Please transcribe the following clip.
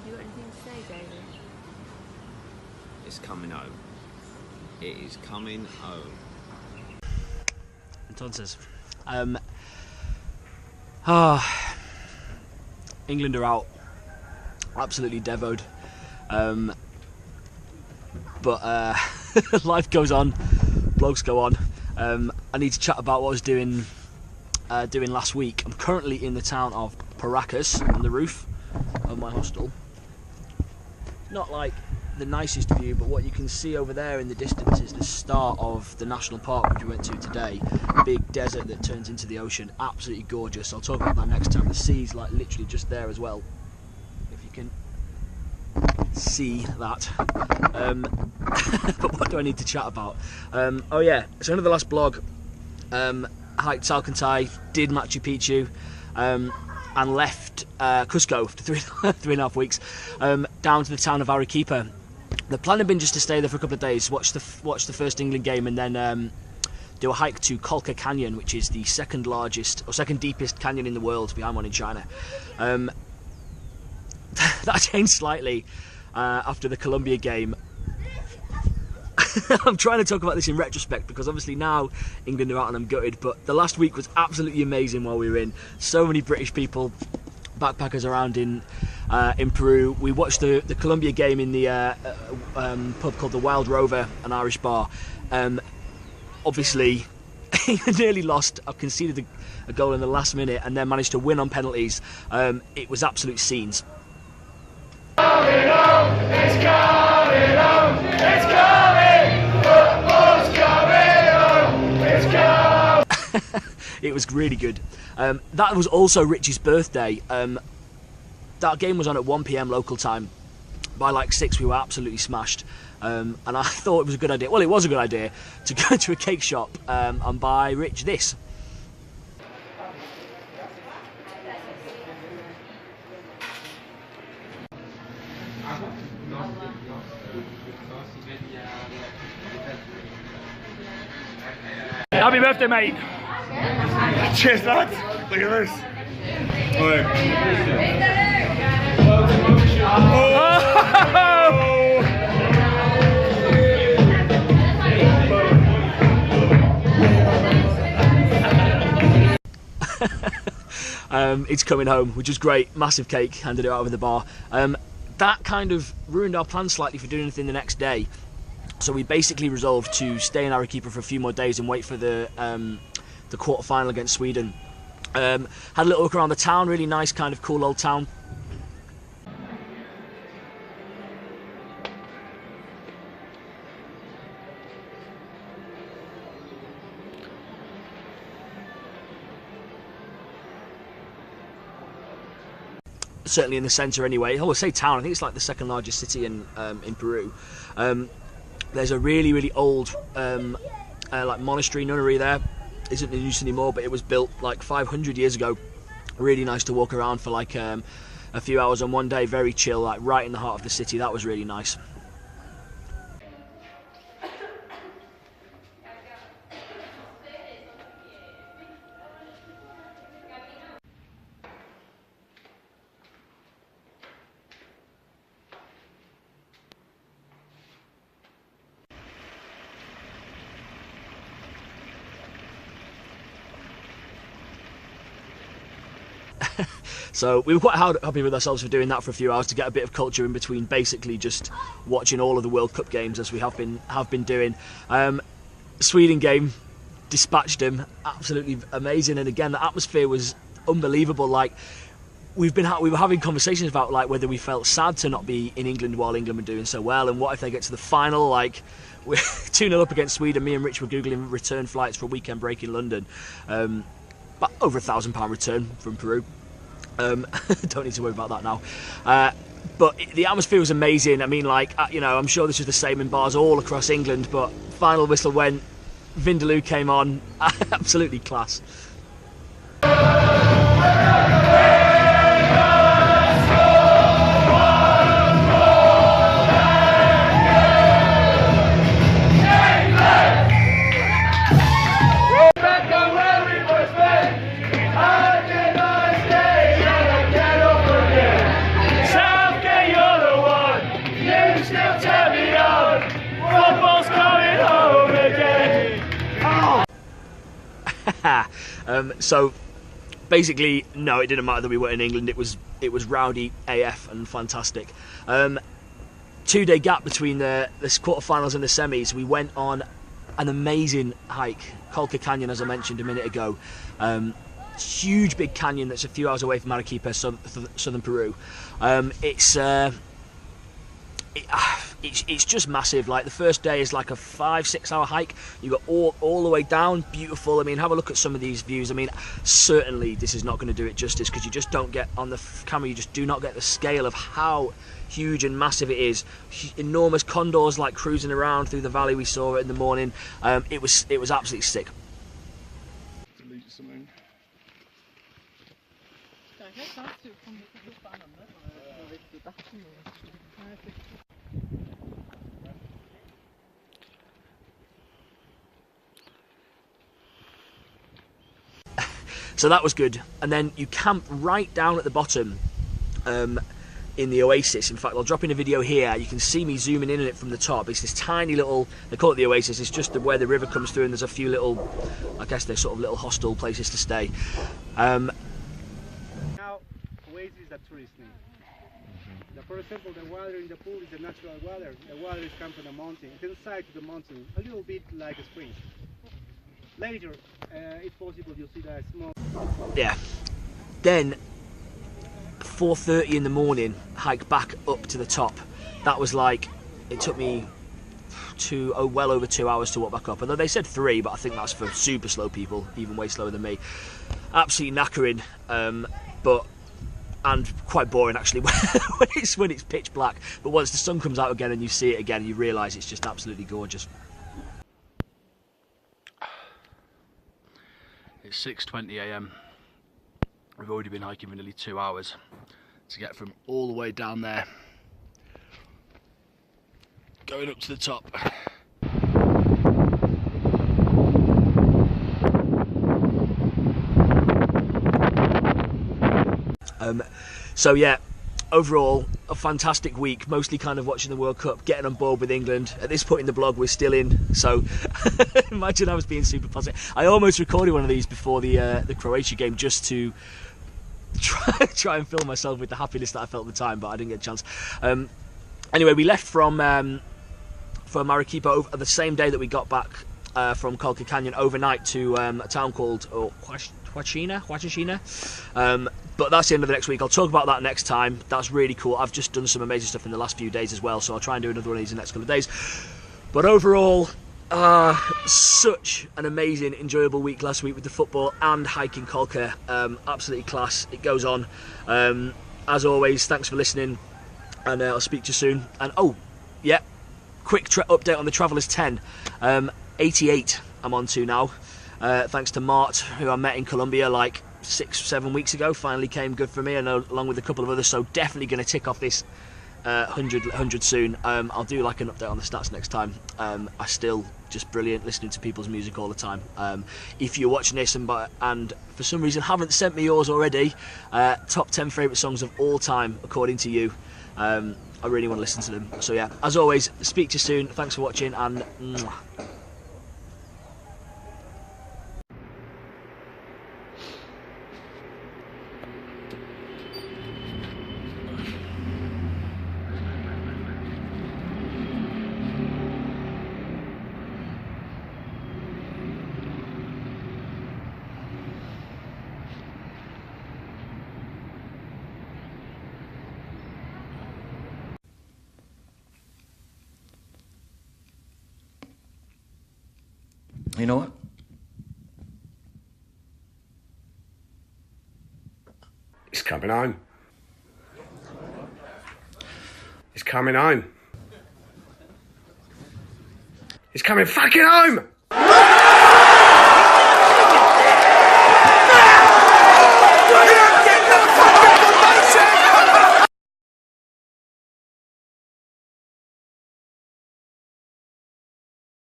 You got anything to say, David? It's coming home. It is coming home. Entonces, England are out, absolutely devoed, but life goes on, blogs go on. I need to chat about what I was doing last week. I'm currently in the town of Paracas on the roof of my hostel. Not like the nicest view, but what you can see over there in the distance is the start of the national park which we went to today. Big desert that turns into the ocean, absolutely gorgeous. I'll talk about that next time. The sea's like literally just there as well, if you can see that. But what do I need to chat about? Oh yeah, so under the last blog, hiked Salcantay, did Machu Picchu, and left Cusco after 3.5 weeks, down to the town of Arequipa. The plan had been just to stay there for a couple of days, watch the first England game, and then do a hike to Colca Canyon, which is the second deepest canyon in the world, behind one in China. That changed slightly after the Colombia game. I'm trying to talk about this in retrospect because obviously now England are out and I'm gutted, but the last week was absolutely amazing while we were in. So many British people, backpackers around in Peru. We watched the Colombia game in the pub called the Wild Rover, an Irish bar. Obviously, nearly lost. I conceded a goal in the last minute and then managed to win on penalties. It was absolute scenes. Coming home, it's coming home, it's coming, football's coming home, it's coming. It was really good. That was also Richie's birthday. That game was on at 1 PM local time. By like 6 we were absolutely smashed. And I thought it was a good idea, well it was a good idea, to go to a cake shop and buy Rich this. Happy birthday, mate. Cheers, lads. Look at this. It's coming home, which is great. Massive cake, handed it out over the bar. That kind of ruined our plans slightly for doing anything the next day. So we basically resolved to stay in Arequipa for a few more days and wait for the quarter-final against Sweden. Had a little look around the town, really nice, kind of cool old town. Certainly in the centre anyway. I would say town, I think it's like the second largest city in Peru. There's a really, really old like monastery, nunnery there. Isn't in use anymore, but it was built like 500 years ago. Really nice to walk around for like a few hours on one day. Very chill, like right in the heart of the city. That was really nice. So we were quite happy with ourselves for doing that for a few hours to get a bit of culture in between basically just watching all of the World Cup games as we have been doing. Sweden game, dispatched them, absolutely amazing, and again the atmosphere was unbelievable. Like we were having conversations about like whether we felt sad to not be in England while England were doing so well, and what if they get to the final, like we're 2-0 up against Sweden. Me and Rich were googling return flights for a weekend break in London, but over £1,000 return from Peru. Don't need to worry about that now. But the atmosphere was amazing. I mean, like, you know, I'm sure this was the same in bars all across England, but final whistle went, Vindaloo came on, absolutely class. South Gate, So basically, no, it didn't matter that we were in England. It was rowdy AF and fantastic. 2-day gap between the quarterfinals and the semis. We went on an amazing hike, Colca Canyon, as I mentioned a minute ago. Huge big canyon that's a few hours away from Arequipa, southern Peru. It's just massive. Like, the first day is like a 5-6 hour hike. You got all the way down, beautiful. I mean, have a look at some of these views. I mean, certainly this is not going to do it justice, because you just don't get on the camera, you just do not get the scale of how huge and massive it is. Enormous condors like cruising around through the valley. We saw it in the morning. It was absolutely sick. So that was good. And then you camp right down at the bottom in the oasis. In fact, I'll drop in a video here. You can see me zooming in on it from the top. It's this tiny little, they call it the oasis, it's just where the river comes through, and there's a few little, I guess they're sort of little hostel places to stay. Now, oasis is a tourist name. For example, the water in the pool is the natural water. The water is come from the mountain. It's inside the mountain, a little bit like a spring. Later, if possible, you'll see that small. Yeah. Then 4:30 in the morning, hike back up to the top. That was like, it took me well over 2 hours to walk back up. Although they said 3, but I think that's for super slow people, even way slower than me. Absolutely knackering, and quite boring actually when it's pitch black. But once the sun comes out again and you see it again, you realise it's just absolutely gorgeous. It's 6:20 AM. We've already been hiking for nearly 2 hours to get from all the way down there, going up to the top. So yeah, overall a fantastic week, mostly kind of watching the World Cup, getting on board with England. At this point in the blog we're still in, so imagine I was being super positive. I almost recorded one of these before the Croatia game, just to try and fill myself with the happiness that I felt at the time, but I didn't get a chance. Anyway, we left from Arequipa the same day that we got back from Colca Canyon, overnight to a town called Huachina. But that's the end of the next week. I'll talk about that next time. That's really cool. I've just done some amazing stuff in the last few days as well, so I'll try and do another one of these in the next couple of days. But overall, such an amazing, enjoyable week last week with the football and hiking Colca. Absolutely class. It goes on. As always, thanks for listening, and I'll speak to you soon. And oh, yeah, quick update on the Travelers 10. 88 I'm on to now. Thanks to Mart, who I met in Colombia like 6-7 weeks ago. Finally came good for me, and along with a couple of others, so definitely going to tick off this 100 soon. I'll do like an update on the stats next time. I still just brilliant listening to people's music all the time. If you're watching this and for some reason haven't sent me yours already, top 10 favourite songs of all time according to you, I really want to listen to them. So yeah, as always, speak to you soon. Thanks for watching, and mwah. You know what? He's coming home. He's coming home. He's coming fucking home!